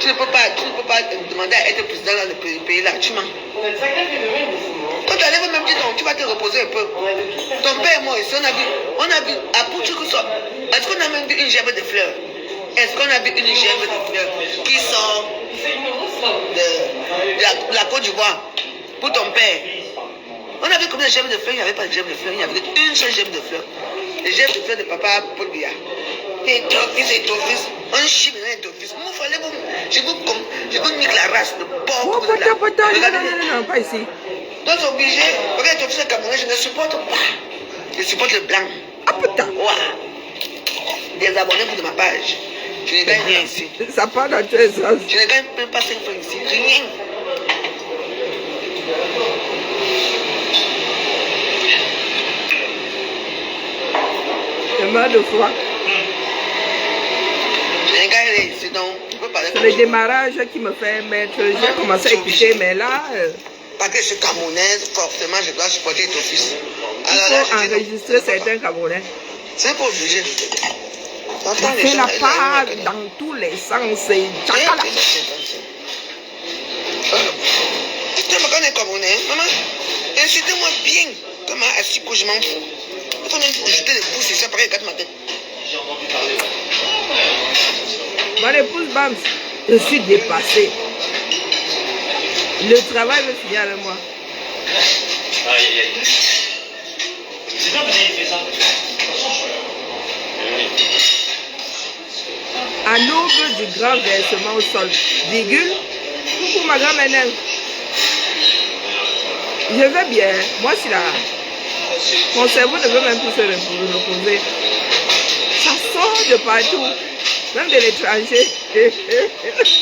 Tu ne peux pas demander à être président dans le pays là. Tu mens. Quand tu arrives même dire non, tu vas te reposer un peu. Ton père est mort ici. On a vu à pour que soit. Est-ce qu'on a même vu une gerbe de fleurs? Est-ce qu'on a vu une gerbe de fleurs qui sort de la Côte d'Ivoire pour ton père? On a vu combien de gerbes de fleurs? Il n'y avait pas de gerbes de fleurs. Il y avait une seule gerbe de fleurs. Les gerbes de fleurs de papa Paul Biya. Et ton fils, on chie maintenant ton fils. Je vous nique la race de porc. Non, pas ici. Donc c'est obligé. Regarde ton fils est camerounais, je ne supporte pas. Je supporte le blanc. Ah putain. Ouais. Des abonnés pour de ma page. Je ne gagne rien ici. Ça part dans tous les sens. Je ne gagne même pas 5 francs ici. Rien. Je meurs de froid. Je ne gagne rien ici, donc tu peux parler. C'est le démarrage qui me fait mettre. J'ai commencé à écouter, mais là. Parce que je suis camerounaise, forcément je dois supporter ton fils. Il faut enregistrer certains Camerounais. C'est pas obligé. C'est la part dans tous les sens. C'est Tchakala. Tu me connais Camerounais, maman? Insultez-moi bien. Comment assis que je m'en fous. Il faut même jeter les pouces ici après 4 matins. Mon épouse Bams, je suis dépassée. Le travail veut finir avec moi. Aïe, aïe, aïe. C'est bien que vous ayez fait ça. À l'aube du grand versement au sol. Virgule. Coucou ma grand-mère. Je vais bien. Moi, je suis là. Mon cerveau ne veut même plus se reposer. Ça sort de partout. Même de l'étranger.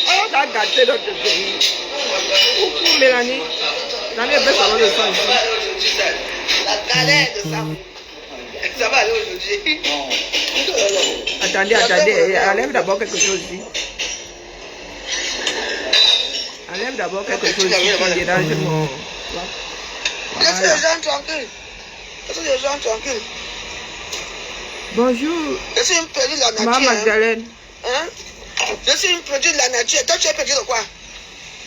On a gâté notre pays. Coucou Mélanie. Mélanie est belle salon de sang ici. La galère de ça. Ça va aller aujourd'hui. Attendez. Enlève d'abord quelque chose ici. Enlève d'abord quelque chose ici qui dérange mon... Laissez les gens tranquilles. Laissez les gens tranquilles. Bonjour. Je suis une produit de la nature. Maman Magdalene. Hein? Je suis une produit de la nature. Toi, tu es produit de quoi?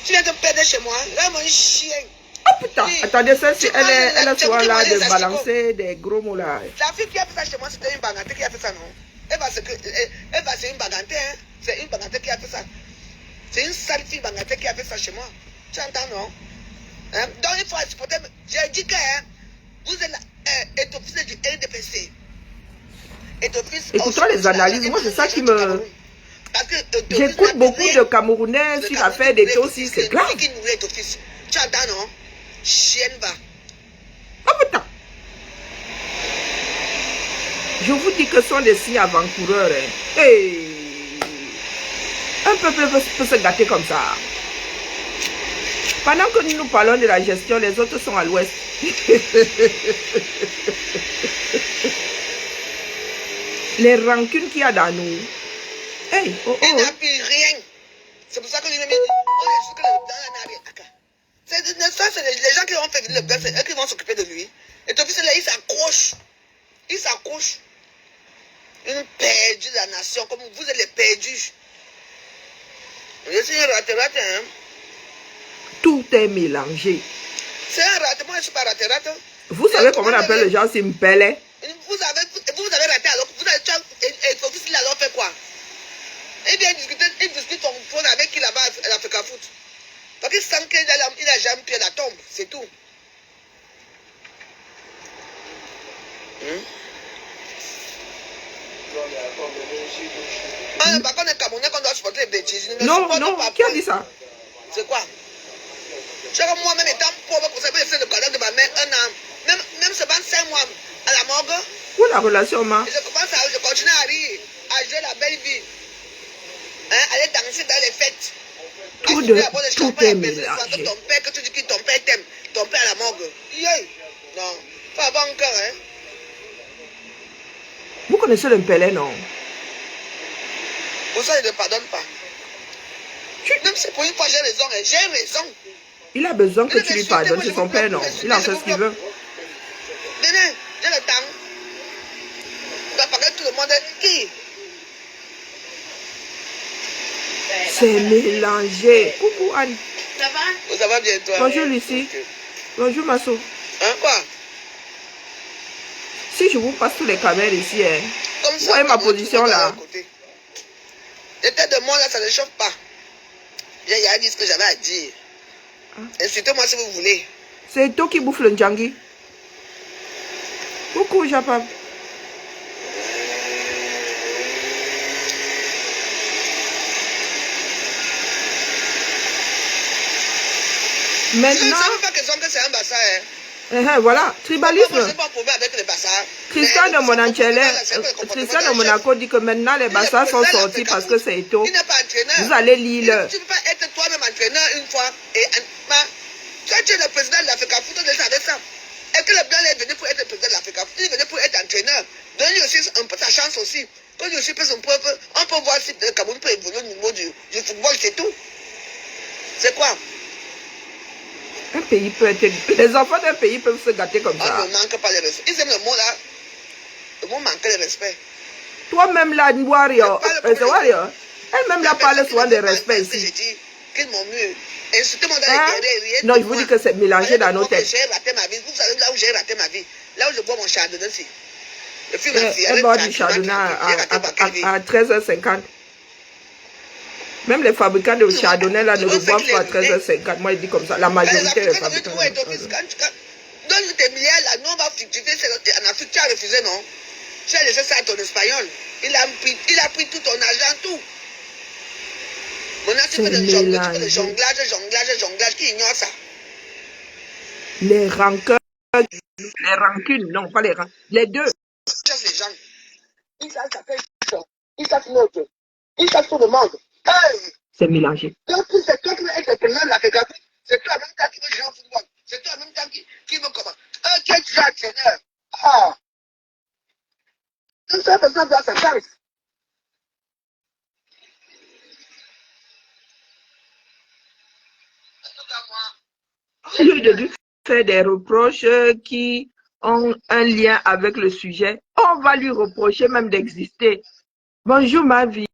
Tu viens te perdre chez moi. Là, mon chien. Oh putain. Attendez, ça, elle a souvent là de balancer des gros mots là. La fille qui a fait ça chez moi, c'était une bagante qui a fait ça, non? C'est une bagante, hein? C'est une bagante qui a fait ça. C'est une sale fille bagante qui a fait ça chez moi. Tu entends, non? Hein? Donc, il faut supporter. J'ai dit que hein, vous êtes étoffé du NDPC. Écoutons les analyses. Moi, c'est ça qui me... J'écoute beaucoup de Camerounais sur l'affaire des taux aussi. C'est grave. Tu entends, non? Chienne va. Oh putain. Je vous dis que ce sont des signes avant-coureurs. Hein. Hey. Un peuple peut se gâter comme ça. Pendant que nous parlons de la gestion, les autres sont à l'ouest. Les rancunes qu'il y a dans nous. Hey, oh, Il n'a plus rien. C'est pour ça que je me dis, oh, ça, c'est les gens qui vont faire le bœuf, c'est eux qui vont s'occuper de lui. Et ton fils là, il s'accroche. Il s'accroche. Une perdue de la nation, comme vous êtes les perdus. Je suis un raté-raté, hein. Tout est mélangé. C'est un raté, moi je ne suis pas raté-raté. Vous savez comment on appelle les gens Simpele? Vous avez raté alors, vous avez, et ton fils là, alors fait quoi? Il vient discuter, il discute son phone avec qui là-bas à l'Africa Foot. Parce qu'il sent qu'il a jamais pied la tombe, c'est tout. Par contre, les Camerounais qu'on doit supporter les bêtises. Non, qui a dit ça? C'est quoi? Moi-même étant pauvre pour savoir le cadavre de ma mère un an, même se vendre 5 mois à la morgue. Pour la relation, ma. Je continue à rire, à jouer la belle vie. Hein, aller danser dans les fêtes. Tout est mélangé. Ton père, que tu dis que ton père t'aime, ton père à la morgue. Non, pas avoir un cœur, hein. Vous connaissez le Mpélé, non? Pour ça, il ne pardonne pas. Même si pour une fois j'ai raison, j'ai raison. Il a besoin que tu lui pardonnes, c'est son père, non? Il en fait ce qu'il veut. Venez, j'ai le temps. Il va parler tout le monde. Qui? C'est mélangé. Coucou Anne. Ça va? Ça va bien, toi? Bonjour Lucie. Ok. Bonjour Masso. Hein, quoi? Si je vous passe tous les caméras ici, hein. Comme Vous voyez ma position là. Les têtes de moi là, ça ne chauffe pas. J'ai rien dit ce que j'avais à dire. Insultez-moi si vous voulez. C'est toi qui bouffe le Ndjangi. Coucou Japam. Maintenant. Ça ne veut pas question que c'est un bassin. Voilà, tribalisme. C'est pas problème avec les bassins. Christian de Christian de Monaco dit que maintenant les bassins sont sortis parce que c'est Eto. Il n'est pas entraîneur. Vous allez lire. Tu ne peux pas être toi-même entraîneur une fois. Et toi, tu es le président de l'Afrique Foot, déjà avec ça. Et que le blanc est venu pour être le président de l'Afrique Foot, il est venu pour être entraîneur. Donne-lui aussi un peu sa chance aussi. Quand lui aussi fait son preuve, on peut voir si le Cameroun peut évoluer au niveau du football, c'est tout. C'est quoi? Un pays peut être... Les enfants d'un pays peuvent se gâter comme ça. On ne manque pas de respect. Ils aiment le mot là. Le mot manque de respect. Toi-même là, Wario, elle-même là parle souvent de respect ici. J'ai dit qu'ils m'ont mieux. Insultez-moi dans Hein? les guerriers. Non, je vous dis que c'est mélangé dans nos têtes. J'ai raté ma vie. Vous savez là où j'ai raté ma vie. Là où je bois mon chardonnay aussi. Le film Elle boit du chardonnay à 13h50. Même les fabricants de chardonnay là ne le boivent pas à 13h50. Moi, je dis comme ça. La majorité des fabricants. Donne tes milliards là, non, on va fructifier. En Afrique, tu as refusé, non? Tu as laissé ça à ton espagnol. Il a pris tout ton argent, tout. Maintenant, tu fais le jonglage, qui ignore ça? Les rancœurs, les rancunes, non, pas les rancunes. Les deux. Chasse les gens. Ils savent ça fait ils savent notre. Ils savent tout le monde. Hey! C'est mélangé. Donc, c'est toi qui veux être le président de l'Afrique. C'est toi en même temps qui veux jouer au football. C'est toi en même temps qui veut comment? Qui est déjà entraîneur. Ah! Tout ça, personne doit sa chance. Au lieu de lui faire des reproches qui ont un lien avec le sujet, on va lui reprocher même d'exister. Bonjour ma vie.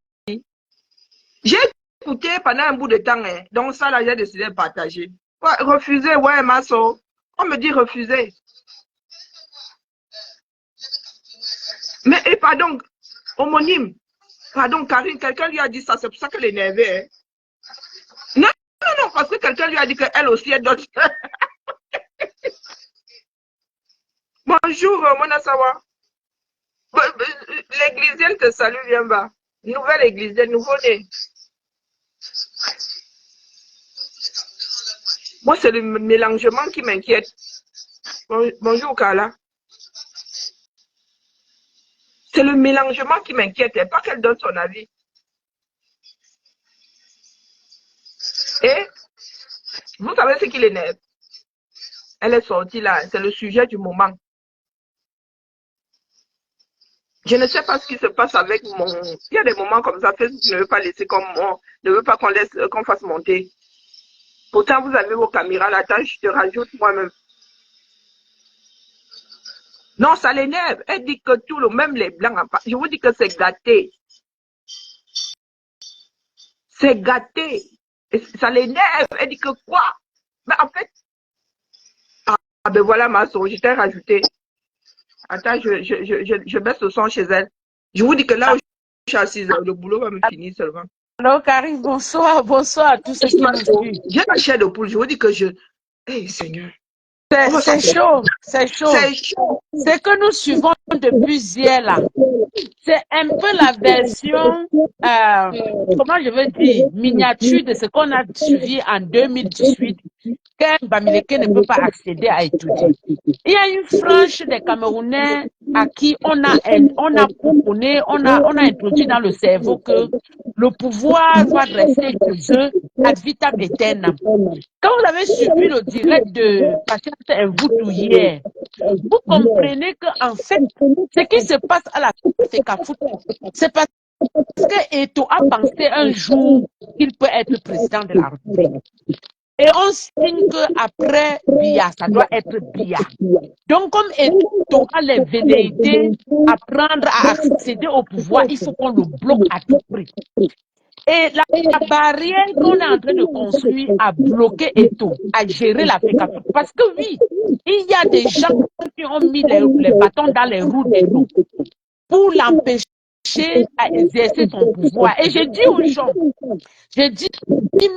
J'ai écouté pendant un bout de temps, hein, donc ça là j'ai décidé de partager. Ouais, refuser, ouais, Masso. On me dit refuser. Mais et pardon, homonyme. Pardon, Karine, quelqu'un lui a dit ça, c'est pour ça qu'elle est énervée. Hein. Non, non, parce que quelqu'un lui a dit qu'elle aussi est d'autres. Bonjour, Monasawa. L'églisienne te salue, viens bas. Nouvelle églisienne, nouveau-né. Moi, c'est le mélangement qui m'inquiète. Bonjour, Carla. C'est le mélangement qui m'inquiète, et pas qu'elle donne son avis. Et, vous savez ce qui l'énerve? Elle est sortie là, c'est le sujet du moment. Je ne sais pas ce qui se passe avec mon... Il y a des moments comme ça, Facebook ne veut pas laisser comme moi, ne veut pas qu'on fasse monter. Pourtant, vous avez vos caméras là, attends, je te rajoute moi-même. Non, ça l'énerve. Elle dit que tout le même les blancs, je vous dis que c'est gâté. C'est gâté. Et ça l'énerve. Elle dit que quoi? Mais en fait, ah ben voilà ma soeur, je t'ai rajouté. Attends, je baisse le son chez elle. Je vous dis que là où je suis assise, le boulot va me finir seulement. Alors, Karine, bonsoir, bonsoir à tous ceux qui nous suivent. J'ai la chair de poule, je vous dis que je... Hey, Seigneur. C'est chaud, c'est chaud. C'est chaud. C'est que nous suivons depuis hier là. C'est un peu la version, comment je veux dire, miniature de ce qu'on a suivi en 2018, qu'un Bamileke ne peut pas accéder à étudier. Il y a une frange des Camerounais à qui on a couponné, on a introduit dans le cerveau que le pouvoir doit rester chez eux ad vitam aeternam. Quand vous avez suivi le direct de Patience Mvoutou hier, vous comprenez qu'en fait, ce qui se passe à la FECAFOOT, c'est parce que Eto'o a pensé un jour qu'il peut être président de la République. Et on signe qu'après Biya, ça doit être Biya. Donc, comme Eto'o a les velléités à prendre, à accéder au pouvoir, il faut qu'on le bloque à tout prix. Et la barrière qu'on est en train de construire a bloqué Eto, a géré la fécation. Parce que oui, il y a des gens qui ont mis les bâtons dans les roues d'Eto pour l'empêcher à exercer son pouvoir. Et je dis aux gens, je dis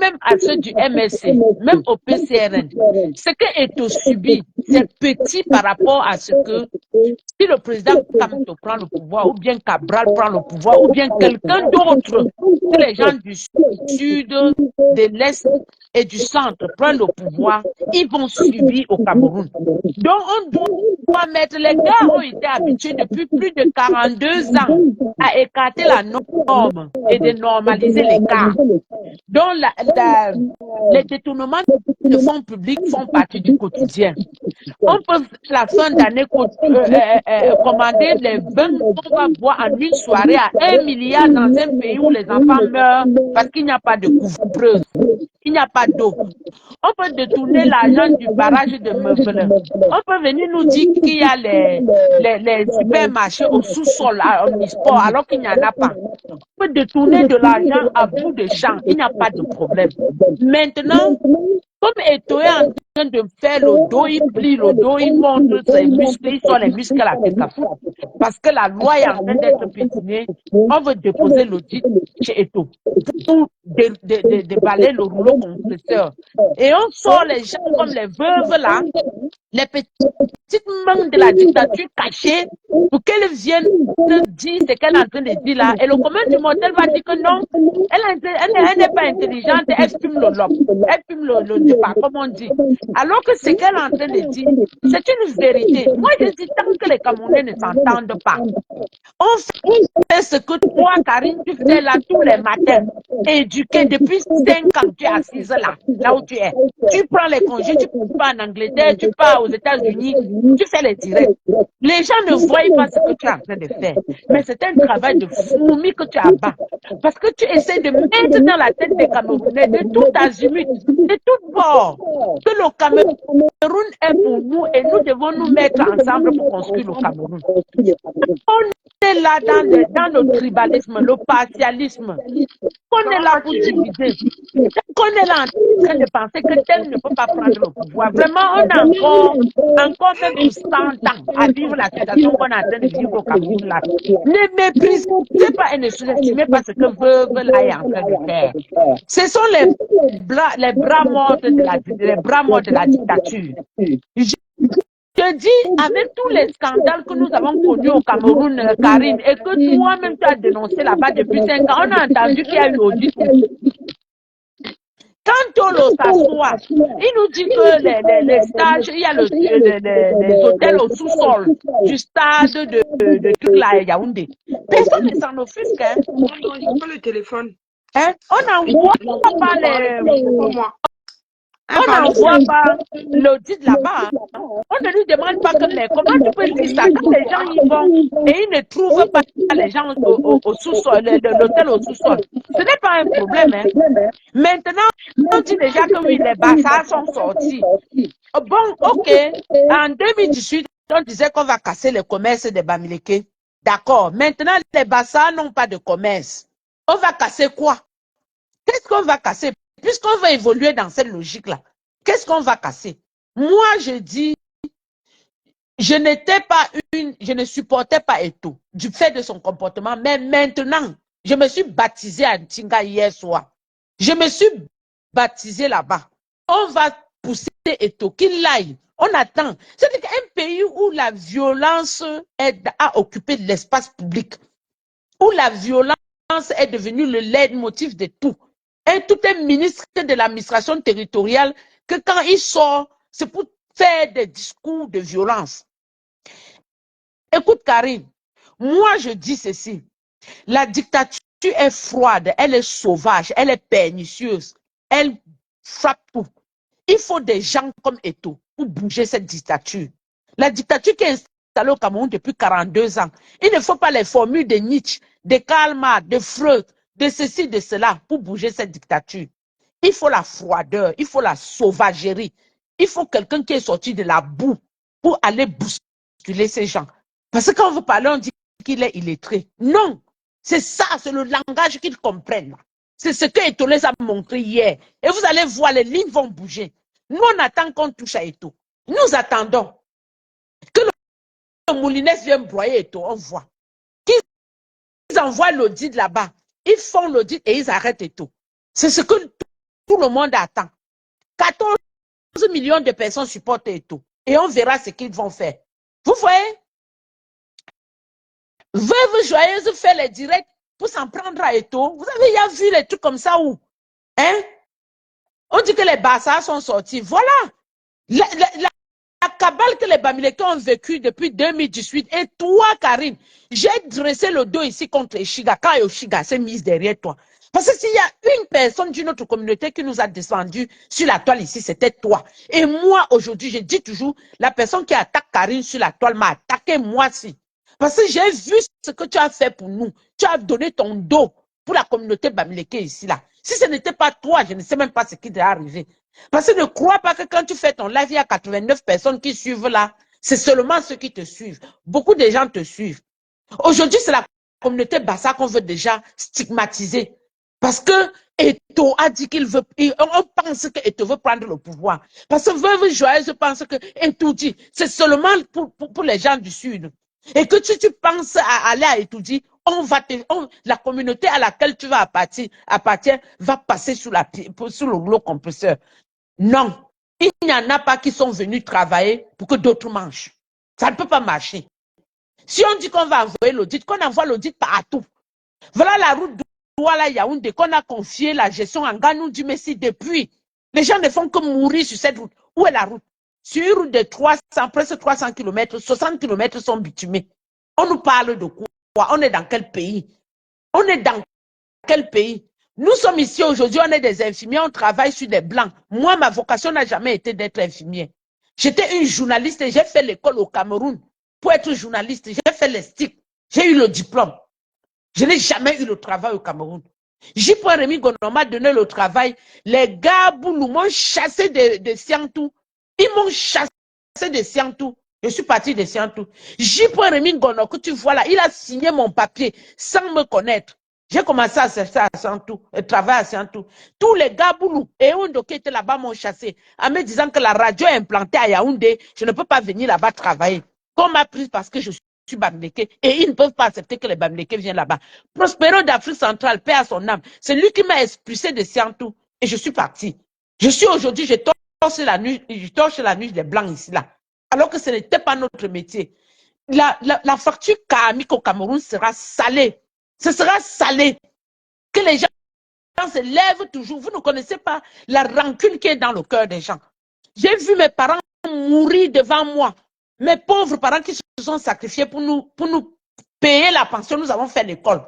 même à ceux du MSC, même au PCRN, ce que Eto subit, c'est petit par rapport à ce que si le président Kamto prend le pouvoir, ou bien Cabral prend le pouvoir, ou bien quelqu'un d'autre, si les gens du sud, de l'est et du centre prennent le pouvoir, ils vont subir au Cameroun. Donc on doit mettre, les gars ont été habitués depuis plus de 42 ans à écarter la norme et de normaliser l'écart. Donc les détournements de fonds publics font partie du quotidien. On peut, la fin d'année, commander les 20 qu'on va boire en une soirée à 1 milliard dans un pays où les enfants meurent parce qu'il n'y a pas de couvreuse, il n'y a pas d'eau. On peut détourner l'argent du barrage de Meuvelin. On peut venir nous dire qu'il y a les supermarchés au sous-sol à Omnisport alors qu'il n'y en a pas. On peut détourner de l'argent à bout de champ, il n'y a pas de problème. Maintenant, comme Eto est en train de faire le dos, il plie le dos, il montre ses muscles, il sort les muscles à la FECAFO. Parce que la loi est en train d'être pétinée, on veut déposer l'audit chez Eto pour déballer le rouleau compresseur. Et on sort les gens comme les veuves là, les petites mains de la dictature cachée pour qu'elles viennent dire ce qu'elle est en train de dire là. Et le commun du mortel va dire que non, elle n'est pas intelligente, elle fume le lobe, elle fume le débat, comme on dit. Alors que ce qu'elle est en train de dire, c'est une vérité. Moi, je dis tant que les Camerounais ne s'entendent pas, on fait ce que toi, Karine, tu fais là tous les matins, éduqué depuis 5 ans, tu es assise là où tu es. Tu prends les congés, tu pars en Angleterre, tu pars aux États-Unis, tu fais les directs. Les gens ne voient pas ce que tu es en train de faire. Mais c'est un travail de fourmi que tu abats. Parce que tu essaies de mettre dans la tête des Camerounais, de tout azimut, de tout bord, que le Cameroun est pour nous et nous devons nous mettre ensemble pour construire le Cameroun. On est là dans le tribalisme, le partialisme. On est là pour diviser. On est là en train de penser que tel ne peut pas prendre le pouvoir. Vraiment, on a encore même pour 100 ans à vivre la situation qu'on est en train de vivre au Cameroun là. Ne méprisez pas et ne sous-estimez pas ce que veuve là est en train de faire. Ce sont les bras morts de la dictature. Je dis, avec tous les scandales que nous avons connus au Cameroun, Karine, et que toi-même tu as dénoncé là-bas depuis 5 ans, on a entendu qu'il y a eu l'audit. Quand Tolo s'assoit, il nous dit que les stages, il y a les hôtels au sous-sol du stade de trucs là à Yaoundé. Personne ne s'en offusque. Hein? Non, j'ai pas le téléphone. Hein? On n'envoie pas les... Moi. On n'envoie pas l'audit là-bas. Hein? On ne lui demande pas que, mais comment tu peux dire ça? Quand les gens y vont et ils ne trouvent pas les gens au sous-sol, l'hôtel au sous-sol, ce n'est pas un problème. Hein? Maintenant, on dit déjà que oui, les bassards sont sortis. Bon, ok. En 2018, on disait qu'on va casser le commerce des Bamileke. D'accord. Maintenant, les bassards n'ont pas de commerce. On va casser quoi? Qu'est-ce qu'on va casser? Puisqu'on va évoluer dans cette logique-là, qu'est-ce qu'on va casser? Moi, je dis, je ne supportais pas Eto du fait de son comportement, mais maintenant, je me suis baptisée à Ntinga hier soir. Je me suis baptisée là-bas. On va pousser Eto, qu'il aille. On attend. C'est un pays où la violence a occupé l'espace public, où la violence est devenue le leitmotiv de tout. Et tout un ministre de l'administration territoriale que quand il sort, c'est pour faire des discours de violence. Écoute, Karine, moi je dis ceci. La dictature est froide, elle est sauvage, elle est pernicieuse, elle frappe tout. Il faut des gens comme Eto pour bouger cette dictature. La dictature qui est installée au Cameroun depuis 42 ans, il ne faut pas les formules de Nietzsche, de Karl Marx, de Freud, de ceci, de cela, pour bouger cette dictature. Il faut la froideur, il faut la sauvagerie, il faut quelqu'un qui est sorti de la boue pour aller bousculer ces gens. Parce que quand on veut parler, on dit qu'il est illettré. Non, c'est ça, c'est le langage qu'ils comprennent. C'est ce que Eto'o les a montré hier. Et vous allez voir, les lignes vont bouger. Nous, on attend qu'on touche à Eto'o. Nous attendons que le Moulinès vienne broyer Eto'o, on voit. Qu'ils envoient l'audit là-bas. Ils font l'audit et ils arrêtent Eto'o. C'est ce que tout le monde attend. 14 millions de personnes supportent Eto'o. Et on verra ce qu'ils vont faire. Vous voyez? Veuve Joyeuse fait les directs pour s'en prendre à Eto'o. Vous avez déjà vu les trucs comme ça où? Hein? On dit que les Bassas sont sortis. Voilà. La cabale que les Bamileke ont vécu depuis 2018. Et toi, Karine, j'ai dressé le dos ici contre Eshiga. Quand Eshiga s'est mise derrière toi. Parce que s'il y a une personne d'une autre communauté qui nous a descendu sur la toile ici, c'était toi. Et moi, aujourd'hui, je dis toujours, la personne qui attaque Karine sur la toile m'a attaqué moi aussi. Parce que j'ai vu ce que tu as fait pour nous. Tu as donné ton dos pour la communauté Bamileke ici, là. Si ce n'était pas toi, je ne sais même pas ce qui est arrivé. Parce que ne crois pas que quand tu fais ton live, il y a 89 personnes qui suivent là. C'est seulement ceux qui te suivent. Beaucoup de gens te suivent. Aujourd'hui, c'est la communauté Bassa qu'on veut déjà stigmatiser. Parce que Eto'o a dit qu'il veut, on pense que Eto'o veut prendre le pouvoir. Parce que Veuve Joyeuse pense que Eto'o dit, c'est seulement pour les gens du Sud. Et que tu penses à aller à Eto'o dit, la communauté à laquelle tu vas appartenir va passer sous le rouleau compresseur. Non, il n'y en a pas qui sont venus travailler pour que d'autres mangent. Ça ne peut pas marcher. Si on dit qu'on va envoyer l'audit, qu'on envoie l'audit partout. Voilà la route Douala-Yaoundé qu'on a confié la gestion en Ganou du Messi depuis. Les gens ne font que mourir sur cette route. Où est la route? Sur une route de 300, presque 300 km, 60 km sont bitumés. On nous parle de quoi? On est dans quel pays? On est dans quel pays? Nous sommes ici aujourd'hui, on est des infirmiers, on travaille sur des blancs. Moi, ma vocation n'a jamais été d'être infirmier. J'étais une journaliste et j'ai fait l'école au Cameroun pour être journaliste. J'ai fait les sticks. J'ai eu le diplôme. Je n'ai jamais eu le travail au Cameroun. J. Rémi Gonon m'a donné le travail. Les gars Boulou m'ont chassé de Siantou. Ils m'ont chassé de Siantou. Je suis parti de Siantou. J. Rémi Gonon, que tu vois là, il a signé mon papier sans me connaître. J'ai commencé à chercher à Siantou, travailler à Siantou. Tous les gars Boulou et Oundo qui étaient là-bas m'ont chassé en me disant que la radio est implantée à Yaoundé. Je ne peux pas venir là-bas travailler. Qu'on m'a pris parce que je suis Bamileke et ils ne peuvent pas accepter que les Bamileke viennent là-bas. Prospero d'Afrique centrale, paix à son âme. C'est lui qui m'a expulsé de Siantou et je suis parti. Je suis aujourd'hui, je torche la nuit des Blancs ici là. Alors que ce n'était pas notre métier. La facture karmique au Cameroun sera salée. Ce sera salé. Que les gens se lèvent toujours. Vous ne connaissez pas la rancune qui est dans le cœur des gens. J'ai vu mes parents mourir devant moi. Mes pauvres parents qui se sont sacrifiés pour nous payer la pension. Nous avons fait l'école.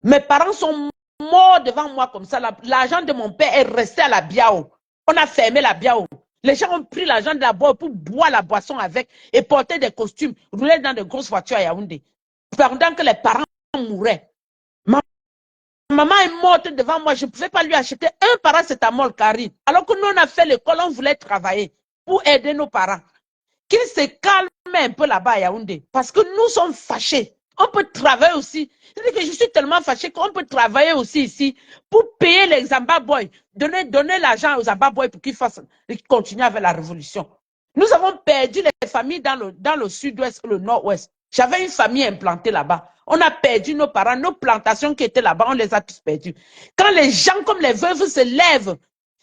Mes parents sont morts devant moi comme ça. L'argent de mon père est resté à la Biao. On a fermé la Biao. Les gens ont pris l'argent de la boîte pour boire la boisson avec et porter des costumes, rouler dans de grosses voitures à Yaoundé. Pendant que les parents mouraient. Maman est morte devant moi, je ne pouvais pas lui acheter un paracétamol, Karine. Alors que nous, on a fait l'école, on voulait travailler pour aider nos parents. Qu'ils se calment un peu là-bas à Yaoundé, parce que nous sommes fâchés. On peut travailler aussi. C'est-à-dire que je suis tellement fâché qu'on peut travailler aussi ici pour payer les Zamba Boys, donner l'argent aux Zamba Boys pour qu'ils continuent avec la révolution. Nous avons perdu les familles dans le sud-ouest, le nord-ouest. J'avais une famille implantée là-bas. On a perdu nos parents, nos plantations qui étaient là-bas, on les a tous perdues. Quand les gens comme les veuves se lèvent,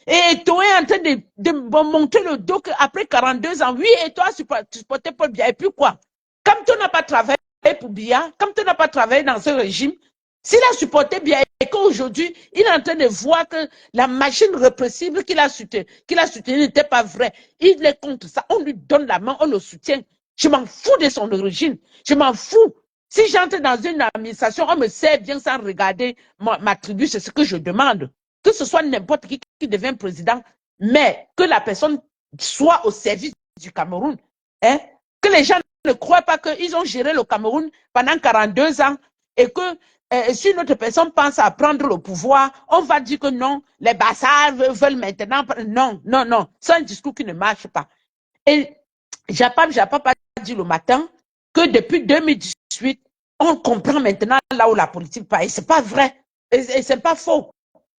et toi est en train de monter le dos après 42 ans, oui, et toi, tu supportais Paul Biya. Et puis quoi? Comme tu n'as pas travaillé pour Biya, comme tu n'as pas travaillé dans ce régime, s'il a supporté Biya et qu'aujourd'hui, il est en train de voir que la machine répressive qu'il a soutenue n'était pas vraie, il est contre ça, on lui donne la main, on le soutient. Je m'en fous de son origine, je m'en fous. Si j'entre dans une administration, on me sert bien sans regarder ma tribu, c'est ce que je demande. Que ce soit n'importe qui devient président, mais que la personne soit au service du Cameroun. Hein? Que les gens ne croient pas qu'ils ont géré le Cameroun pendant 42 ans et que si une autre personne pense à prendre le pouvoir, on va dire que non, les Bassards veulent maintenant. Non, non, non. C'est un discours qui ne marche pas. Et Japap a dit le matin que depuis 2018, on comprend maintenant là où la politique part. Et ce n'est pas vrai. Et ce n'est pas faux.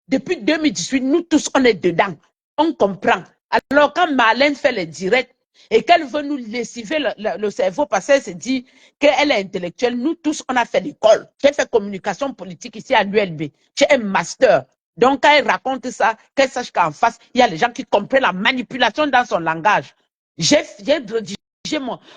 Depuis 2018, nous tous, on est dedans. On comprend. Alors, quand Marlène fait les directs et qu'elle veut nous lessiver le cerveau parce qu'elle se dit qu'elle est intellectuelle, nous tous, on a fait l'école. J'ai fait communication politique ici à l'ULB. J'ai un master. Donc, quand elle raconte ça, qu'elle sache qu'en face, il y a les gens qui comprennent la manipulation dans son langage. J'ai rédigé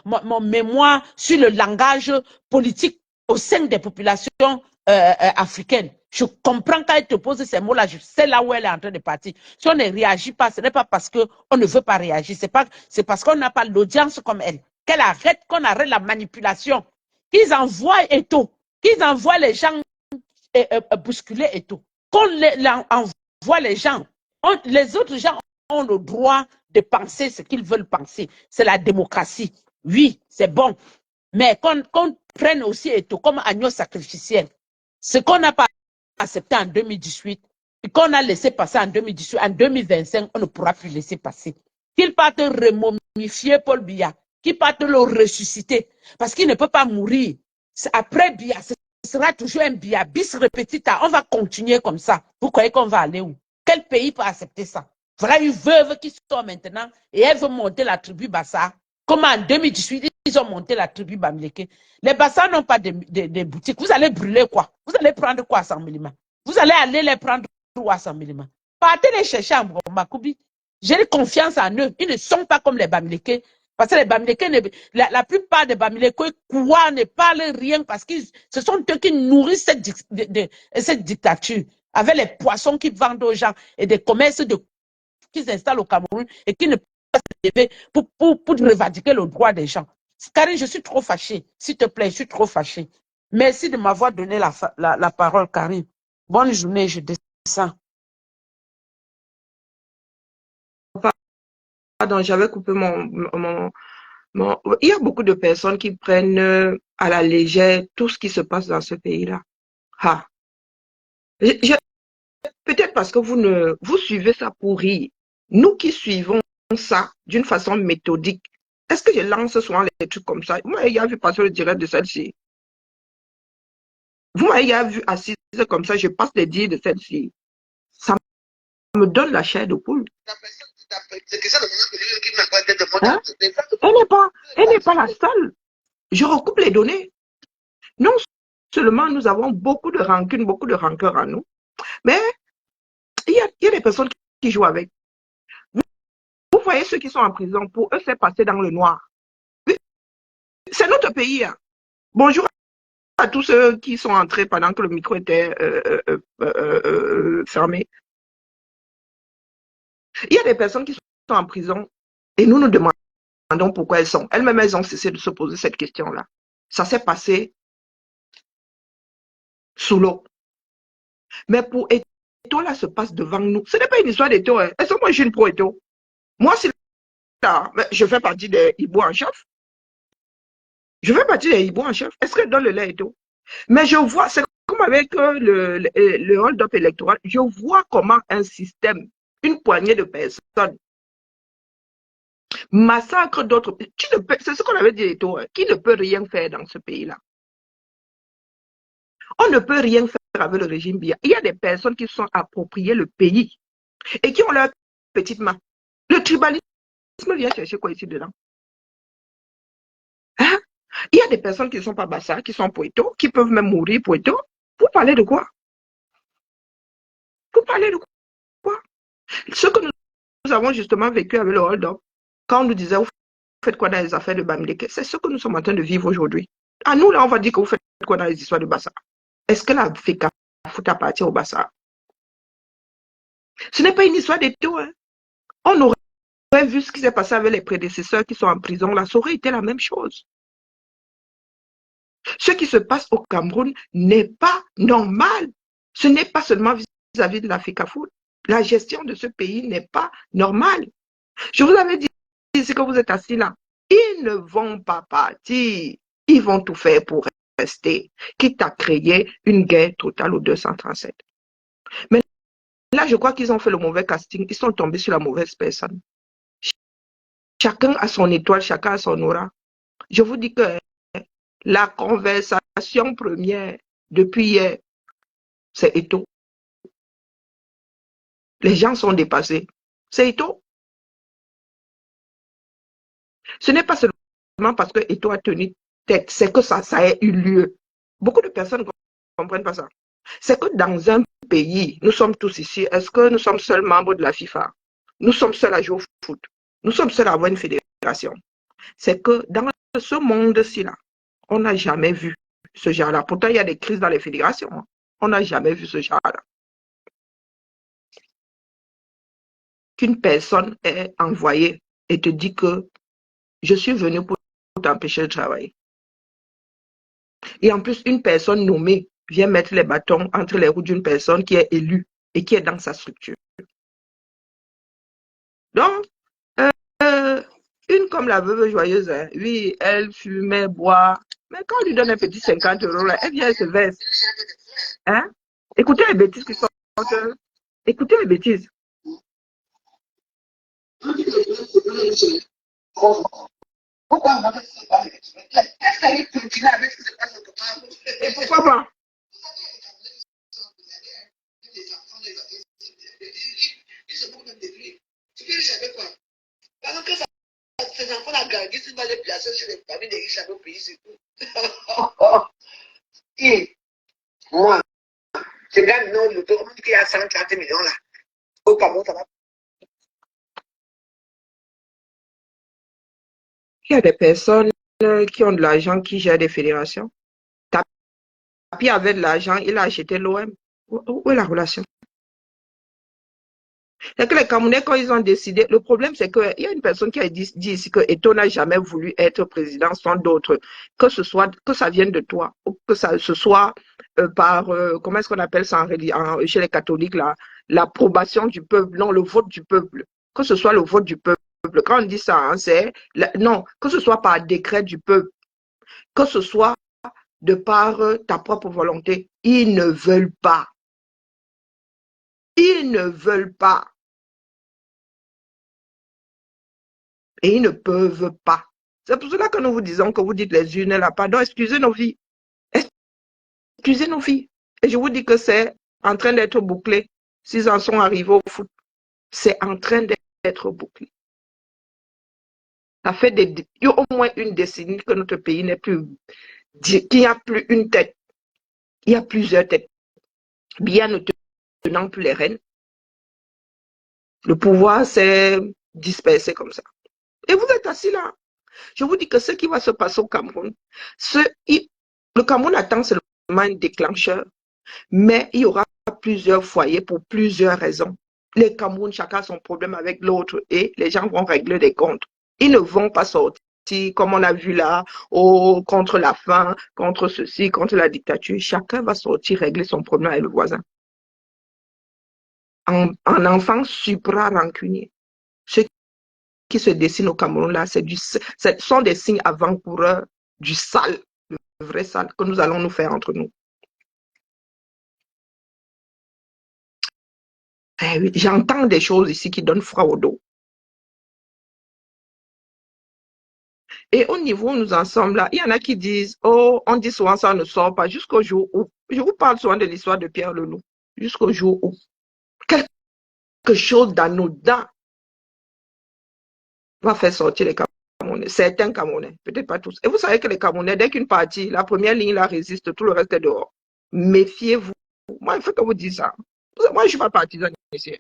mon mémoire sur le langage politique au sein des populations africaine. Je comprends quand elle te pose ces mots-là, je sais là où elle est en train de partir. Si on ne réagit pas, ce n'est pas parce qu'on ne veut pas réagir, c'est parce qu'on n'a pas l'audience comme elle. Qu'on arrête la manipulation. Qu'ils envoient et tout. Qu'ils envoient les gens bousculer et tout. Qu'on envoie les gens. Les autres gens ont le droit de penser ce qu'ils veulent penser. C'est la démocratie. Oui, c'est bon. Mais qu'on prenne aussi et tout comme agneau sacrificiel. Ce qu'on n'a pas accepté en 2018 et qu'on a laissé passer en 2018, en 2025, on ne pourra plus laisser passer. Qu'il parte remomifier Paul Biya, qu'il parte le ressusciter, parce qu'il ne peut pas mourir. Après Biya, ce sera toujours un Biya, bis repetita. On va continuer comme ça. Vous croyez qu'on va aller où? Quel pays peut accepter ça? Voilà une veuve qui sort maintenant et elle veut monter la tribu Bassa. Comme en 2018, ils ont monté la tribu Bamileke. Les Bassa n'ont pas de boutiques. Vous allez brûler quoi? Vous allez prendre quoi à 100 millimètres? Vous allez aller les prendre où à 100 millimètres? Partez les chercher en Makubi. J'ai confiance en eux. Ils ne sont pas comme les Bamileke. Parce que les Bamileke, la plupart des Bamileke ne parlent rien parce que ce sont eux qui nourrissent cette dictature. Avec les poissons qu'ils vendent aux gens et des commerces qui s'installent au Cameroun et qui ne peuvent pas se lever pour revendiquer le droit des gens. Karine, je suis trop fâchée. S'il te plaît, je suis trop fâchée. Merci de m'avoir donné la parole, Karine. Bonne journée, je descends. Pardon, j'avais coupé Il y a beaucoup de personnes qui prennent à la légère tout ce qui se passe dans ce pays-là. Ah. Peut-être parce que vous suivez ça pour rire. Nous qui suivons ça d'une façon méthodique, est-ce que je lance souvent les trucs comme ça? Moi, il y a vu passer le direct de celle-ci. Vous m'avez vu assise comme ça, je passe les dires de celle-ci. Ça me donne la chair de poule. Hein? Elle n'est pas la seule. Je recoupe les données. Non seulement nous avons beaucoup de rancune, beaucoup de rancœur en nous, mais il y a des personnes qui jouent avec. Vous voyez ceux qui sont en prison, pour eux, c'est passé dans le noir. C'est notre pays. Hein. Bonjour à tous ceux qui sont entrés pendant que le micro était fermé. Il y a des personnes qui sont en prison et nous nous demandons pourquoi elles sont. Elles-mêmes, elles ont cessé de se poser cette question-là. Ça s'est passé sous l'eau. Mais pour Eto, là, se passe devant nous. Ce n'est pas une histoire d'Eto. Hein. Est-ce que moi, je suis une pro-Eto? Moi, c'est là. Je fais partie des hiboux en chef. Je fais partie des hiboux en chef. Est-ce qu'elle donne le lait Eto? Mais je vois, c'est comme avec le hold-up électoral, je vois comment un système, une poignée de personnes, massacre d'autres. C'est ce qu'on avait dit, Eto, hein, qui ne peut rien faire dans ce pays-là. On ne peut rien faire avec le régime Biya. Il y a des personnes qui sont appropriées le pays et qui ont leurs petites mains. Le tribalisme vient chercher quoi ici dedans? Hein? Il y a des personnes qui ne sont pas Bassa, qui sont Poeto, qui peuvent même mourir Poeto. Vous parlez de quoi? Vous parlez de quoi? Ce que nous avons justement vécu avec le hold-up, quand on nous disait, vous faites quoi dans les affaires de Bamileke, c'est ce que nous sommes en train de vivre aujourd'hui. À nous, là, on va dire que vous faites quoi dans les histoires de Bassa? Est-ce que la FECA fout appartient au Bassa? Ce n'est pas une histoire d'Eto. Hein. On aurait vu ce qui s'est passé avec les prédécesseurs qui sont en prison, là, ça aurait été la même chose. Ce qui se passe au Cameroun n'est pas normal. Ce n'est pas seulement vis-à-vis de la FECAFOOT. La gestion de ce pays n'est pas normale. Je vous avais dit, c'est que vous êtes assis là. Ils ne vont pas partir. Ils vont tout faire pour rester, quitte à créer une guerre totale au 237. Mais là, je crois qu'ils ont fait le mauvais casting. Ils sont tombés sur la mauvaise personne. Chacun a son étoile, chacun a son aura. Je vous dis que la conversation première depuis hier, c'est Eto. Les gens sont dépassés. C'est Eto'o. Ce n'est pas seulement parce que Eto'o a tenu tête, c'est que ça a eu lieu. Beaucoup de personnes ne comprennent pas ça. C'est que dans un pays, nous sommes tous ici, est-ce que nous sommes seuls membres de la FIFA? Nous sommes seuls à jouer au foot. Nous sommes seuls à avoir une fédération. C'est que dans ce monde-ci, là, on n'a jamais vu ce genre-là. Pourtant, il y a des crises dans les fédérations. On n'a jamais vu ce genre-là. Qu'une personne est envoyée et te dit que je suis venu pour t'empêcher de travailler. Et en plus, une personne nommée vient mettre les bâtons entre les roues d'une personne qui est élue et qui est dans sa structure. Donc, une comme la veuve joyeuse, hein, oui, elle fumait, boit, mais quand on lui donne un petit 50 €, là, elle vient, elle se verse. Hein? Écoutez les bêtises qui sortent. Écoutez les bêtises. Pourquoi on va se parler? Qu'est-ce qu'elle est continuer avec ce qui se passe au Total? Et pourquoi pas? Ils se font même détruire. Tu peux riche avec quoi? Parce que ces enfants-là grandissent, ils vont les placer sur les familles des riches avec le pays, c'est tout. Et moi, je gagne non, le tour, qu'il y a 130 millions là. Au Cameroun, ça va. Il y a des personnes qui ont de l'argent, qui gèrent des fédérations. Tapi avait de l'argent, il a acheté l'OM. Où est la relation? C'est que les Camerounais, quand ils ont décidé, le problème, c'est qu'il y a une personne qui a dit ici que Eto'o n'a jamais voulu être président sans d'autres, que ça vienne de toi, ou que ce soit par, comment est-ce qu'on appelle ça chez les catholiques, l'approbation du peuple, non, le vote du peuple, que ce soit le vote du peuple. Quand on dit ça, hein, non, que ce soit par décret du peuple, que ce soit de par ta propre volonté. Ils ne veulent pas. Ils ne veulent pas. Et ils ne peuvent pas. C'est pour cela que nous vous disons que vous dites les urnes là, pardon, excusez nos vies. Excusez nos vies. Et je vous dis que c'est en train d'être bouclé. S'ils en sont arrivés au foot, c'est en train d'être bouclé. Ça fait au moins une décennie que notre pays n'est plus, qu'il n'y a plus une tête. Il y a plusieurs têtes. Bien ne tenant plus les rênes. Le pouvoir s'est dispersé comme ça. Et vous êtes assis là. Je vous dis que ce qui va se passer au Cameroun, le Cameroun attend seulement un déclencheur, mais il y aura plusieurs foyers pour plusieurs raisons. Les Cameroun, chacun a son problème avec l'autre et les gens vont régler des comptes. Ils ne vont pas sortir, comme on a vu là, contre la faim, contre ceci, contre la dictature. Chacun va sortir régler son problème avec le voisin. En enfant supra-rancunier. Ce qui se dessine au Cameroun là, ce sont des signes avant-coureurs du sale, le vrai sale que nous allons nous faire entre nous. Eh oui, j'entends des choses ici qui donnent froid au dos. Et au niveau où nous en sommes là, il y en a qui disent, oh, on dit souvent ça ne sort pas jusqu'au jour où, je vous parle souvent de l'histoire de Pierre Leloup, jusqu'au jour où quelque chose d'anodin va faire sortir les Camerounais, certains Camerounais, peut-être pas tous. Et vous savez que les Camerounais, dès qu'une partie, la première ligne la résiste, tout le reste est dehors. Méfiez-vous. Moi, il faut que vous dites ça. Moi, je ne suis pas partisan ici.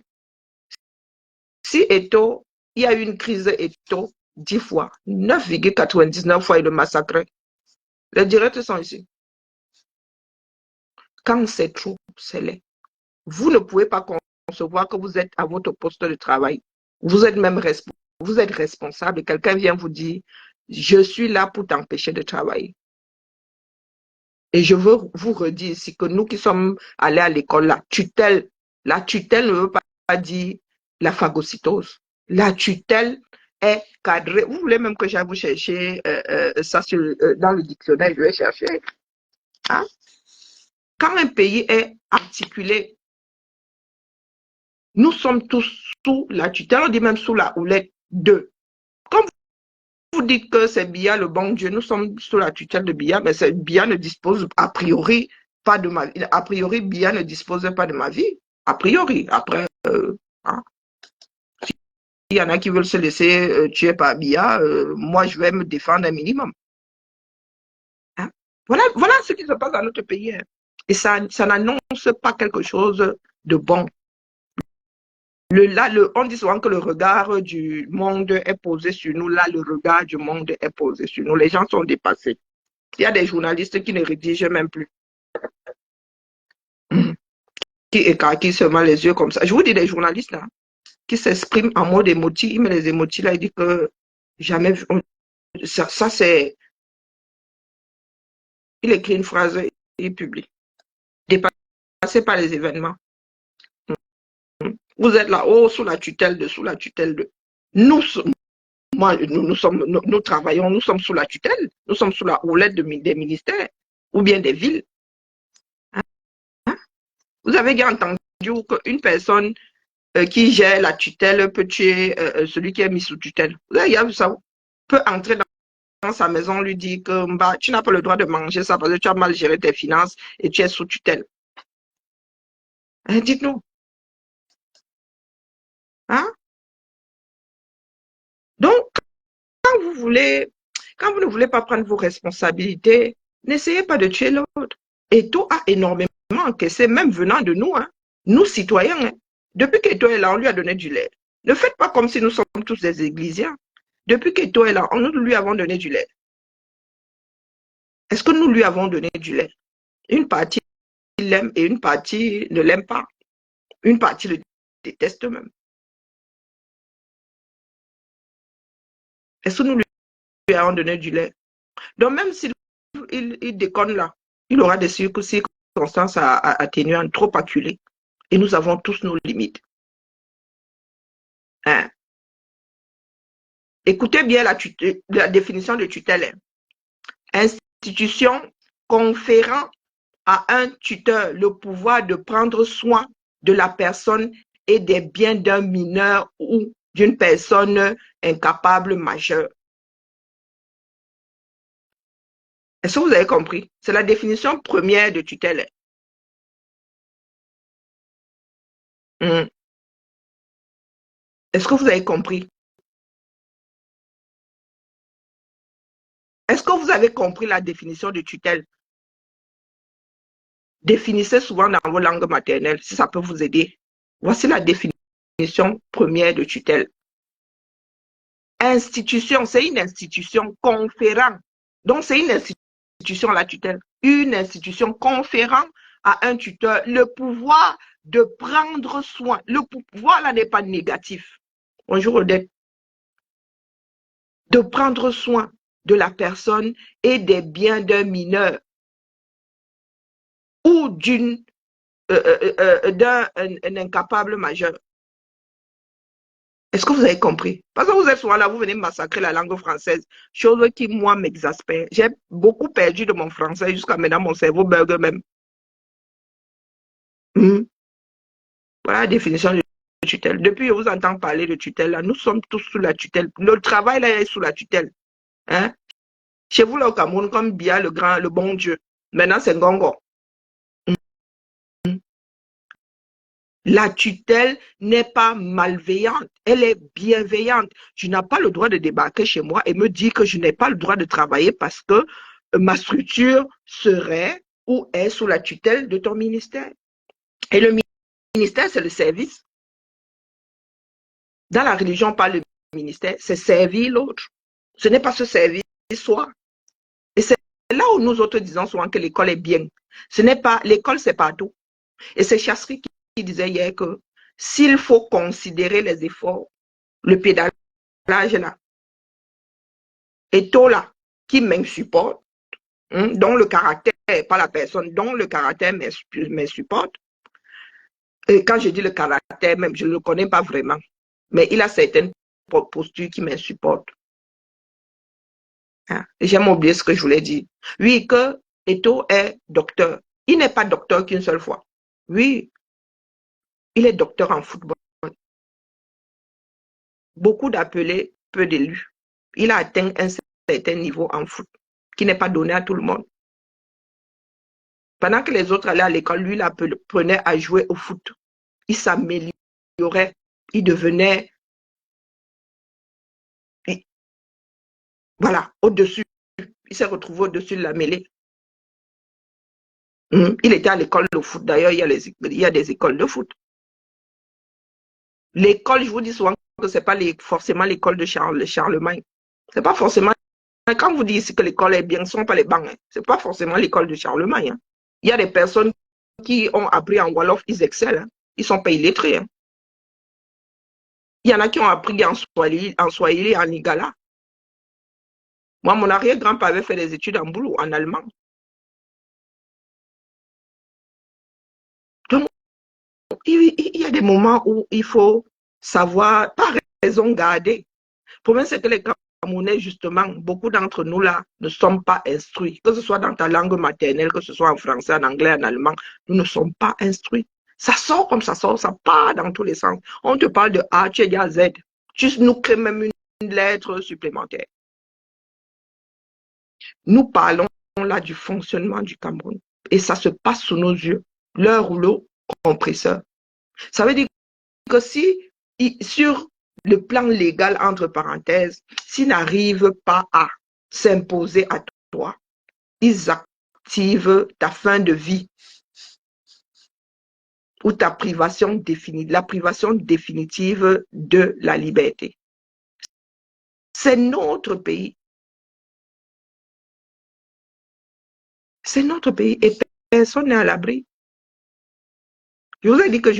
Si Eto'o, il y a eu une crise Eto'o 10 fois, 9,99 fois il le massacrait. Les directs sont ici. Quand c'est trop, c'est laid. Vous ne pouvez pas concevoir que vous êtes à votre poste de travail. Vous êtes même responsable. Vous êtes responsable et quelqu'un vient vous dire, je suis là pour t'empêcher de travailler. Et je veux vous redire ici que nous qui sommes allés à l'école, la tutelle ne veut pas dire la phagocytose. La tutelle est cadrée. Vous voulez même que j'aille vous chercher ça dans le dictionnaire, je vais chercher. Hein? Quand un pays est articulé, nous sommes tous sous la tutelle, on dit même sous la houlette de. Comme vous dites que c'est Biya le bon Dieu, nous sommes sous la tutelle de Biya, mais Biya ne dispose a priori pas de ma vie. A priori, Biya ne dispose pas de ma vie. A priori, après, y en a qui veulent se laisser tuer par Biya, moi, je vais me défendre un minimum. Hein? Voilà ce qui se passe dans notre pays. Hein. Et ça n'annonce pas quelque chose de bon. On dit souvent que le regard du monde est posé sur nous. Là, le regard du monde est posé sur nous. Les gens sont dépassés. Il y a des journalistes qui ne rédigent même plus. Qui écarquillent seulement les yeux comme ça. Je vous dis des journalistes là, qui s'expriment en mode émotif. Il met les émotifs là, il dit que jamais vu. Ça c'est. Il écrit une phrase et il publie. Dépassé par les événements. Vous êtes là, oh, sous la tutelle de. Nous travaillons, nous sommes sous la tutelle, nous sommes sous la houlette des ministères ou bien des villes. Hein? Vous avez bien entendu qu'une personne qui gère la tutelle peut tuer celui qui est mis sous tutelle. Vous avez vu ça? Peut entrer dans sa maison, lui dire que bah, tu n'as pas le droit de manger ça parce que tu as mal géré tes finances et tu es sous tutelle. Hein, dites-nous. Hein? Donc, quand vous ne voulez pas prendre vos responsabilités, n'essayez pas de tuer l'autre. Eto a énormément encaissé, même venant de nous, hein, nous citoyens. Hein. Depuis qu'Eto est là, on lui a donné du lait. Ne faites pas comme si nous sommes tous des églisiens. Depuis qu'Eto est là, nous lui avons donné du lait. Est-ce que nous lui avons donné du lait? Une partie l'aime et une partie ne l'aime pas. Une partie le déteste même. Est-ce que nous lui avons donné du lait? Donc même s'il déconne là, il aura des circonstances atténuantes, trop acculées. Et nous avons tous nos limites. Hein? Écoutez bien la définition de tutelle. Institution conférant à un tuteur le pouvoir de prendre soin de la personne et des biens d'un mineur ou d'une personne incapable majeure. Est-ce que vous avez compris? C'est la définition première de tutelle. Est-ce que vous avez compris? Est-ce que vous avez compris la définition de tutelle? Définissez souvent dans vos langues maternelles, si ça peut vous aider. Voici la définition première de tutelle. Institution, c'est une institution conférant. Donc, c'est une institution, la tutelle. Une institution conférant à un tuteur le pouvoir de prendre soin. Le pouvoir, là, n'est pas négatif. Bonjour, Odette. De prendre soin de la personne et des biens d'un mineur ou d'un incapable majeur. Est-ce que vous avez compris? Parce que vous êtes souvent là, vous venez massacrer la langue française, chose qui, moi, m'exaspère. J'ai beaucoup perdu de mon français jusqu'à maintenant, mon cerveau burger même. Voilà la définition de tutelle. Depuis, je vous entends parler de tutelle. Là. Nous sommes tous sous la tutelle. Le travail, là, est sous la tutelle. Hein? Chez vous, là, au Cameroun, comme Biya, le bon Dieu. Maintenant, c'est Ngongo. La tutelle n'est pas malveillante, elle est bienveillante. Tu n'as pas le droit de débarquer chez moi et me dire que je n'ai pas le droit de travailler parce que ma structure serait ou est sous la tutelle de ton ministère. Et le ministère, c'est le service. Dans la religion, on parle de ministère, c'est servir l'autre. Ce n'est pas se servir soi. Et c'est là où nous autres disons souvent que l'école est bien. Ce n'est pas, l'école, c'est partout. Et c'est Chasserie qui disait hier que s'il faut considérer les efforts, le pédalage là, et tout là, qui m'insupporte, dont le caractère, pas la personne, dont le caractère m'insupporte. Et quand je dis le caractère même, je ne le connais pas vraiment, mais il a certaines postures qui m'insupportent. Hein? J'ai oublié ce que je voulais dire. Oui, que Eto est docteur. Il n'est pas docteur qu'une seule fois. Oui, il est docteur en football. Beaucoup d'appelés, peu d'élus. Il a atteint un certain niveau en foot qui n'est pas donné à tout le monde. Pendant que les autres allaient à l'école, lui, il apprenait à jouer au foot. Il s'améliorait. Il devenait Voilà, au-dessus. Il s'est retrouvé au-dessus de la mêlée. Il était à l'école de foot. D'ailleurs, il y a des écoles de foot. L'école, je vous dis souvent que ce n'est pas forcément l'école de Charlemagne. C'est pas forcément. Quand vous dites que l'école est bien, ce ne sont pas les bancs. Ce n'est pas forcément l'école de Charlemagne. Il y a des personnes qui ont appris en Wolof, ils excellent. Ils ne sont pas illettrés. Il y en a qui ont appris en Swahili, en Lingala. Moi, mon arrière-grand-père avait fait des études en boulot, en allemand. Donc, il y a des moments où il faut savoir, pas raison garder. Le problème, c'est que les Camerounais, justement, beaucoup d'entre nous là ne sommes pas instruits. Que ce soit dans ta langue maternelle, que ce soit en français, en anglais, en allemand, nous ne sommes pas instruits. Ça sort comme ça sort, ça part dans tous les sens. On te parle de A, tu es déjà Z. Tu nous crées même une lettre supplémentaire. Nous parlons là du fonctionnement du Cameroun. Et ça se passe sous nos yeux. Leur rouleau compresseur. Ça veut dire que si, sur le plan légal, entre parenthèses, s'ils n'arrivent pas à s'imposer à toi, ils activent ta fin de vie ou ta privation définitive, la privation définitive de la liberté. C'est notre pays. C'est notre pays et personne n'est à l'abri. Je vous ai dit que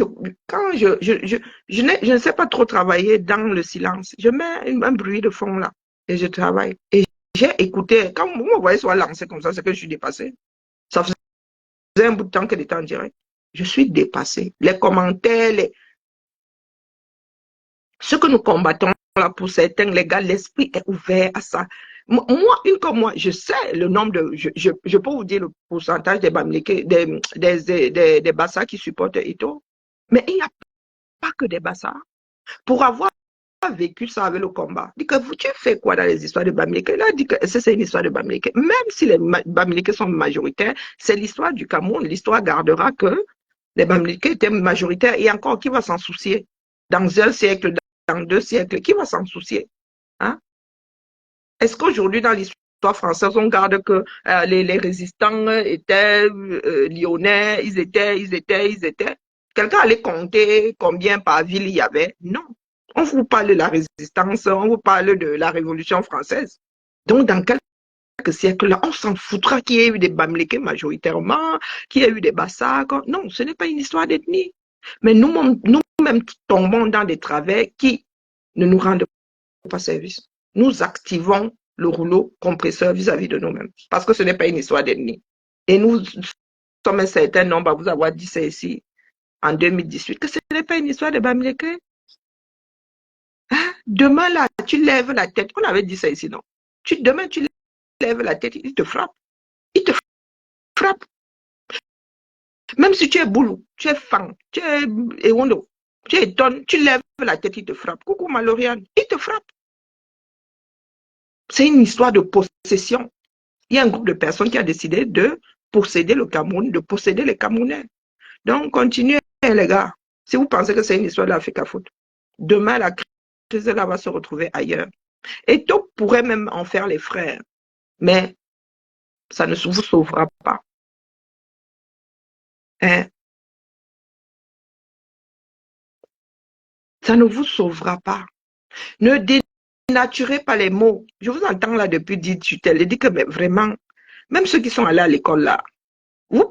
quand je ne sais pas trop travailler dans le silence. Je mets un bruit de fond là et je travaille. Et j'ai écouté, quand vous me voyez soit lancé comme ça, c'est que je suis dépassé. Ça faisait un bout de temps qu'elle était en direct. Je suis dépassé. Les commentaires, ce que nous combattons là pour certains, les gars, l'esprit est ouvert à ça. Moi, comme moi, je sais le nombre de. Je peux vous dire le pourcentage des Bamileke, des Bassa qui supportent Ito. Mais il n'y a pas que des Bassa. Pour avoir vécu ça avec le combat, dit que tu fais quoi dans les histoires de Bamileke? Là, dit que c'est une histoire de Bamileke. Même si les Bamileke sont majoritaires, c'est l'histoire du Cameroun. L'histoire gardera que les Bamileke étaient majoritaires et encore, qui va s'en soucier? Dans un siècle, dans 2 siècles, qui va s'en soucier? Hein? Est-ce qu'aujourd'hui, dans l'histoire française, on garde que les résistants étaient lyonnais, ils étaient. Quelqu'un allait compter combien par ville il y avait? Non. On vous parle de la résistance, on vous parle de la Révolution française. Donc, dans quelques siècles-là, on s'en foutra qu'il y ait eu des Bamileke majoritairement, qu'il y ait eu des Bassas. Non, ce n'est pas une histoire d'ethnie. Mais nous-mêmes tombons dans des travers qui ne nous rendent pas service. Nous activons le rouleau compresseur vis-à-vis de nous-mêmes. Parce que ce n'est pas une histoire d'ethnie. Et nous sommes un certain nombre à vous avoir dit ça ici en 2018, que ce n'est pas une histoire de Bamileke. Hein? Demain, là, tu lèves la tête. On avait dit ça ici, non? Demain, tu lèves la tête, il te frappe. Il te frappe. Même si tu es boulou, tu es fan, tu es Ewondo, tu es étonne, tu lèves la tête, il te frappe. Coucou Maloriane, il te frappe. C'est une histoire de possession. Il y a un groupe de personnes qui a décidé de posséder le Cameroun, de posséder les Camerounais. Donc, continuez, les gars. Si vous pensez que c'est une histoire de l'Afrique Foot, demain, la crise là va se retrouver ailleurs. Et tout pourrait même en faire les frères. Mais ça ne vous sauvera pas. Hein? Ça ne vous sauvera pas. Ne dénaturez pas les mots. Je vous entends là depuis 10 tutelles. Je dis que mais vraiment, même ceux qui sont allés à l'école là, vous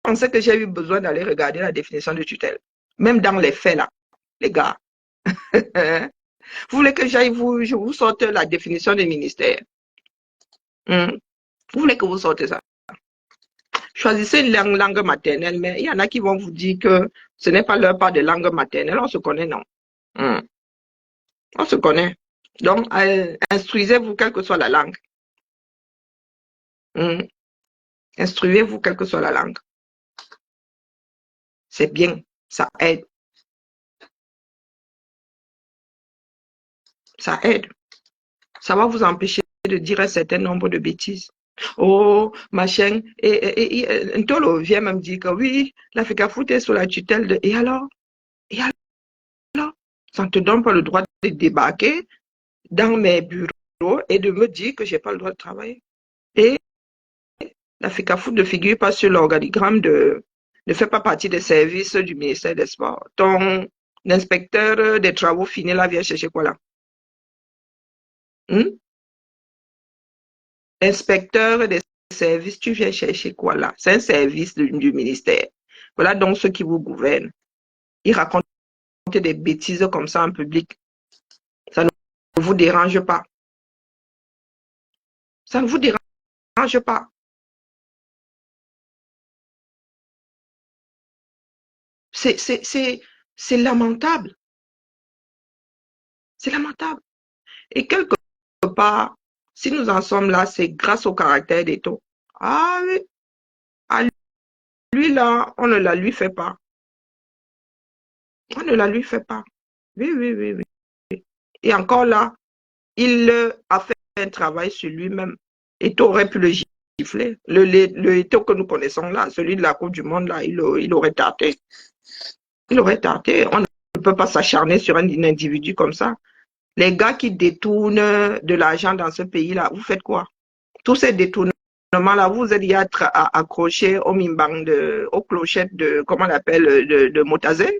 pensez que j'ai eu besoin d'aller regarder la définition de tutelle? Même dans les faits là, les gars. Vous voulez que je vous sorte la définition des ministères? Vous voulez que vous sortez ça? Choisissez une langue maternelle, mais il y en a qui vont vous dire que ce n'est pas leur part de langue maternelle. On se connaît, non? On se connaît. Donc, instruisez-vous quelle que soit la langue. Instruisez-vous quelle que soit la langue. C'est bien, ça aide. Ça aide. Ça va vous empêcher de dire un certain nombre de bêtises. Oh, machin. Et Ntolo vient même dire que oui, l'Afrique Foot est sous la tutelle de... Et alors? Et alors? Ça ne te donne pas le droit de débarquer dans mes bureaux et de me dire que j'ai pas le droit de travailler. Et la FECAFOOT ne figure pas sur l'organigramme ne fait pas partie des services du ministère des Sports. Ton inspecteur des travaux finis là vient chercher quoi là? Hmm? Inspecteur des services, tu viens chercher quoi là? C'est un service du ministère. Voilà donc ceux qui vous gouvernent. Ils racontent des bêtises comme ça en public. Ça ne vous dérange pas. Ça ne vous dérange pas. C'est lamentable. C'est lamentable. Et quelque part, si nous en sommes là, c'est grâce au caractère d'Eto. Ah oui, à lui là, on ne la lui fait pas. On ne la lui fait pas. Oui, oui, oui, oui. Et encore là, il a fait un travail sur lui-même. Eto aurait pu le gifler. Le Eto que nous connaissons là, celui de la Coupe du Monde là, il aurait tardé. Il aurait tardé. On ne peut pas s'acharner sur un individu comme ça. Les gars qui détournent de l'argent dans ce pays-là, vous faites quoi? Tous ces détournements-là, vous êtes accrochés au mimbang, aux clochettes de, comment on appelle, de Motazen?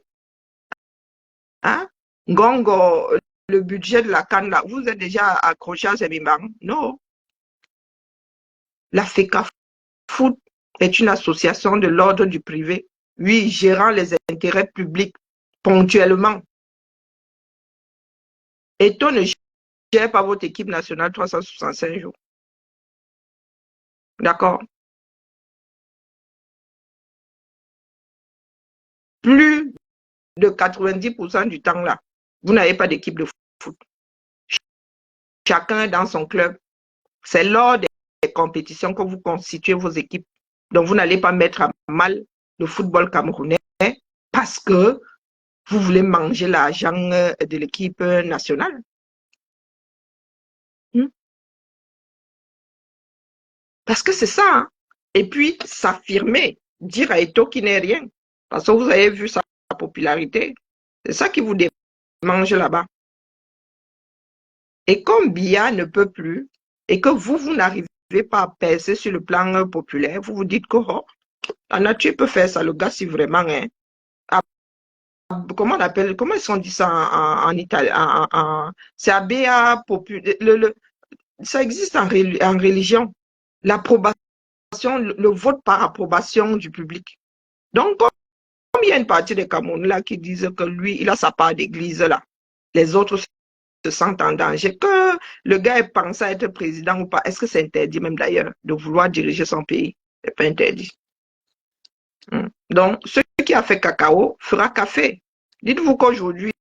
Hein? Gongo, le budget de la canne, là, vous êtes déjà accrochés à ces mimbang? Non. La FECAFOOT est une association de l'ordre du privé, oui, gérant les intérêts publics ponctuellement. Et on ne gère pas votre équipe nationale 365 jours. D'accord? Plus de 90% du temps là, vous n'avez pas d'équipe de foot. Chacun dans son club. C'est lors des compétitions que vous constituez vos équipes. Donc, vous n'allez pas mettre à mal le football camerounais parce que vous voulez manger l'argent de l'équipe nationale. Parce que c'est ça. Hein? Et puis, s'affirmer, dire à Eto qu'il n'est rien. Parce que vous avez vu sa popularité. C'est ça qui vous démange là-bas. Et comme Biya ne peut plus, et que vous n'arrivez pas à percer sur le plan populaire, vous vous dites que oh, la nature peut faire ça, le gars, si vraiment, hein, comment on appelle, comment ils ont dit ça en italien, c'est ABA populaire, ça existe en religion, l'approbation, le vote par approbation du public. Donc, comme il y a une partie des Camerounais là qui disent que lui, il a sa part d'église là, les autres se sentent en danger. Que le gars ait pensé à être président ou pas, est-ce que c'est interdit même d'ailleurs de vouloir diriger son pays? C'est pas interdit. Donc, ce qui a fait cacao fera café. Dites-vous qu'aujourd'hui,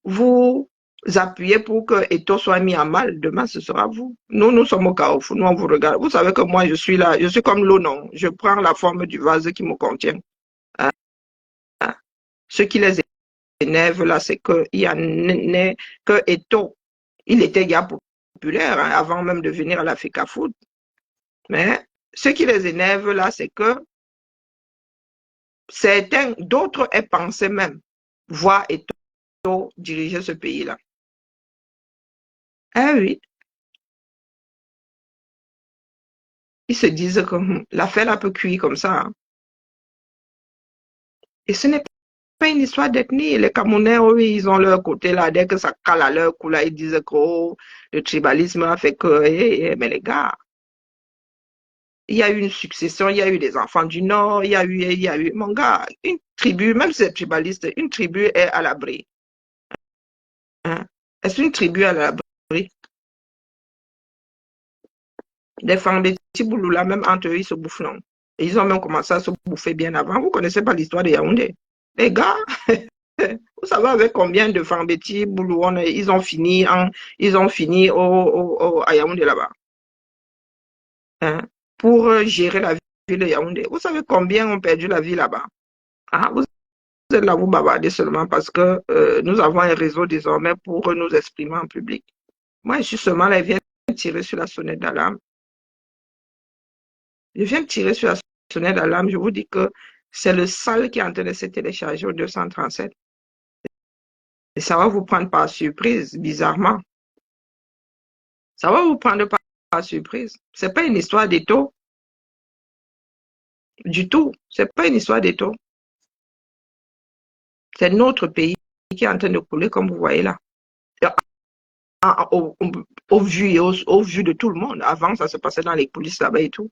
vous appuyez pour que Eto soit mis à mal. Demain, ce sera vous. Nous sommes au Carrefour. Nous, on vous regarde. Vous savez que moi, je suis là. Je suis comme l'eau, non. Je prends la forme du vase qui me contient. Hein? Ce qui les énerve, là, c'est que Eto, il était déjà populaire hein, avant même de venir à la FECAFOOT. Mais ce qui les énerve, là, c'est que certains, d'autres aient pensé même voir Eto diriger ce pays-là. Ah oui. Ils se disent que l'affaire là peut cuire comme ça. Hein. Et ce n'est pas une histoire d'ethnie. Les Camerounais, oui, ils ont leur côté là. Dès que ça cale à leur cou là, ils disent que oh, le tribalisme a fait que, mais les gars, il y a eu une succession, il y a eu des enfants du Nord, il y a eu, mon gars, une tribu, même si c'est tribaliste, une tribu est à l'abri. Hein? Est-ce une tribu à l'abri? Les femmes des Tiboulou là, même entre eux, ils se bouffent, non? Et ils ont même commencé à se bouffer bien avant. Vous connaissez pas l'histoire de Yaoundé? Les gars, vous savez avec combien de Fambeti, Boulou, ils ont fini à Yaoundé là-bas. Hein? Pour gérer la ville de Yaoundé. Vous savez combien ont perdu la vie là-bas? Ah, vous êtes là, vous bavardez seulement parce que nous avons un réseau désormais pour nous exprimer en public. Moi, je suis seulement là, je viens tirer sur la sonnette d'alarme. Je viens tirer sur la sonnette d'alarme. Je vous dis que c'est le sale qui est en train de se télécharger au 237. Et ça va vous prendre par surprise, bizarrement. Ça va vous prendre par surprise. C'est pas une histoire d'étau. Du tout. C'est pas une histoire d'étau. C'est notre pays qui est en train de couler, comme vous voyez là. Au vu et au vu de tout le monde. Avant, ça se passait dans les coulisses là-bas et tout.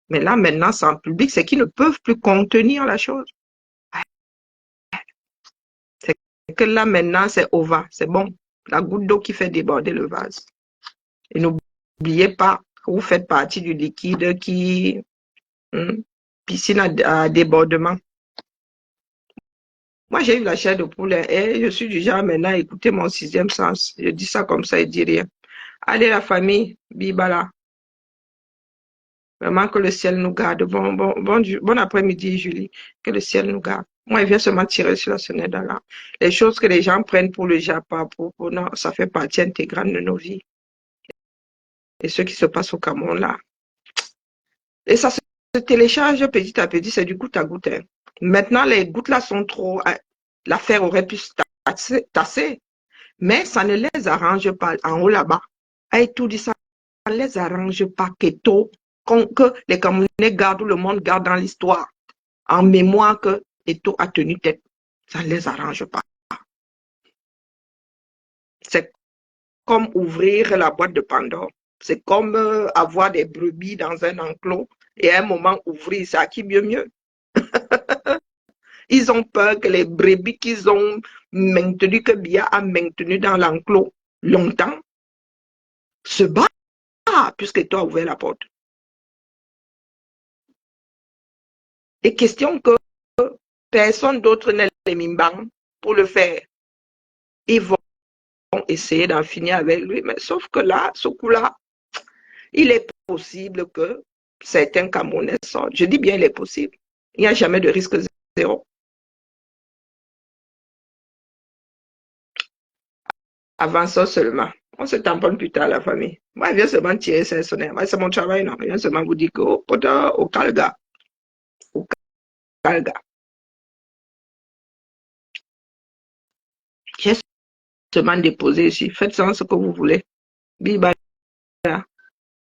Mais là, maintenant, c'est en public. C'est qu'ils ne peuvent plus contenir la chose. C'est que là, maintenant, c'est au va. C'est bon. La goutte d'eau qui fait déborder le vase. Et n'oubliez pas que vous faites partie du liquide qui... piscine à débordement. Moi, j'ai eu la chair de poulet et je suis du genre maintenant à écouter mon sixième sens. Je dis ça comme ça et dis rien. Allez, la famille, bibala. Vraiment que le ciel nous garde. Bon après-midi, Julie. Que le ciel nous garde. Moi, il vient seulement tirer sur la sonnette là. Les choses que les gens prennent pour le Japon, non, ça fait partie intégrale de nos vies. Et ce qui se passe au Cameroun là. Et ça se télécharge petit à petit, c'est du goutte à goutte. Hein. Maintenant, les gouttes là sont trop. L'affaire aurait pu se tasser, mais ça ne les arrange pas en haut là-bas. Et tout dit ça ne les arrange pas que les Camerounais gardent, ou le monde garde dans l'histoire, en mémoire que Eto a tenu tête. Ça ne les arrange pas. C'est comme ouvrir la boîte de Pandore. C'est comme avoir des brebis dans un enclos et à un moment ouvrir ça. Qui mieux? Ils ont peur que les brebis qu'ils ont maintenues, que Bia a maintenues dans l'enclos longtemps, se battent puisque toi as ouvert la porte. Et question que personne d'autre n'est les mimbang pour le faire. Ils vont essayer d'en finir avec lui, mais sauf que là, ce coup-là, il est possible que certains Camerounais sortent. Je dis bien il est possible. Il n'y a jamais de risque zéro. Avançons seulement. On se tamponne plus tard, la famille. Moi, je viens seulement tirer ses sonnettes. Moi, c'est mon travail, non. Je viens seulement vous dire que au Calga. Au Calga. J'ai seulement déposé ici. Faites-en ce que vous voulez. Bye bye.